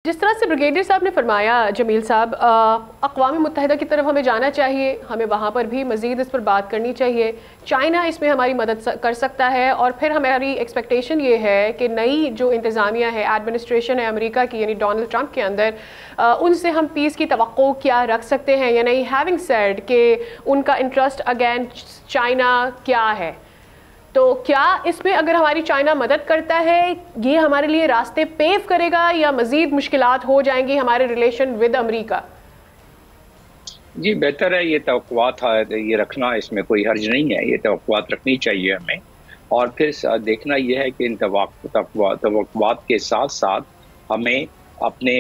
जिस तरह से ब्रिगेडियर साहब ने फरमाया, जमील साहब, अक़वाम मुत्तहिदा की तरफ हमें जाना चाहिए, हमें वहाँ पर भी मज़ीद इस पर बात करनी चाहिए। चाइना इसमें हमारी मदद कर सकता है और फिर हमारी एक्सपेक्टेशन ये है कि नई जो इंतज़ामिया है, एडमिनिस्ट्रेशन है अमेरिका की, यानी डोनाल्ड ट्रंप के अंदर, उनसे हम पीस की तवक्को क्या रख सकते हैं या नहीं। हैविंग सेड कि उनका इंटरेस्ट अगेंस्ट चाइना क्या है, तो क्या इसमें अगर हमारी चाइना मदद करता है ये हमारे लिए रास्ते पेव करेगा या मज़ीद मुश्किलात हो जाएंगी हमारे रिलेशन विद अमेरिका? जी बेहतर है, ये तवक्कुआत ये रखना, इसमें कोई हर्ज नहीं है, ये तवक्कुआत रखनी चाहिए हमें। और फिर देखना ये है कि इन तवक्कुआत के साथ साथ हमें अपने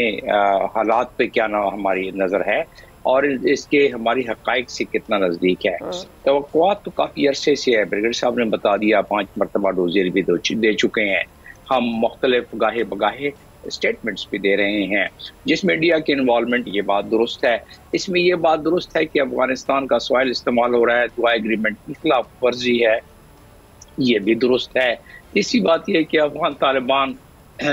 हालात पे क्या ना हमारी नज़र है और इसके हमारी हक़ाइक़ से कितना नज़दीक है। तवक्कुआत तो काफ़ी अरसे से है, ब्रिगेडियर साहब ने बता दिया, 5 मरतबा डोज़र भी दे चुके हैं। हम मुख्तलिफ गाहे बगाहे स्टेटमेंट्स भी दे रहे हैं। जिस मीडिया की इन्वॉल्वमेंट, ये बात दुरुस्त है, इसमें ये बात दुरुस्त है कि अफ़गानिस्तान का सॉइल इस्तेमाल हो रहा है, दुआ एग्रीमेंट की खिलाफ वर्जी है, ये भी दुरुस्त है। तीसरी बात यह है कि अफ़गान तालिबान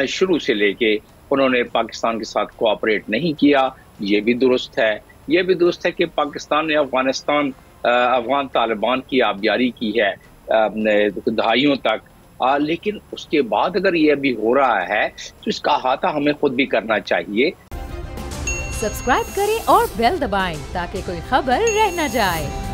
शुरू से लेके उन्होंने पाकिस्तान के साथ कोऑपरेट नहीं किया, ये भी दुरुस्त है। ये भी दुरुस्त है कि पाकिस्तान ने अफ़गान तालिबान की आबियारी की है दहाइयों तक, लेकिन उसके बाद अगर ये अभी हो रहा है तो इसका अहाता हमें खुद भी करना चाहिए। सब्सक्राइब करें और बेल दबाएं ताकि कोई खबर रह न जाए।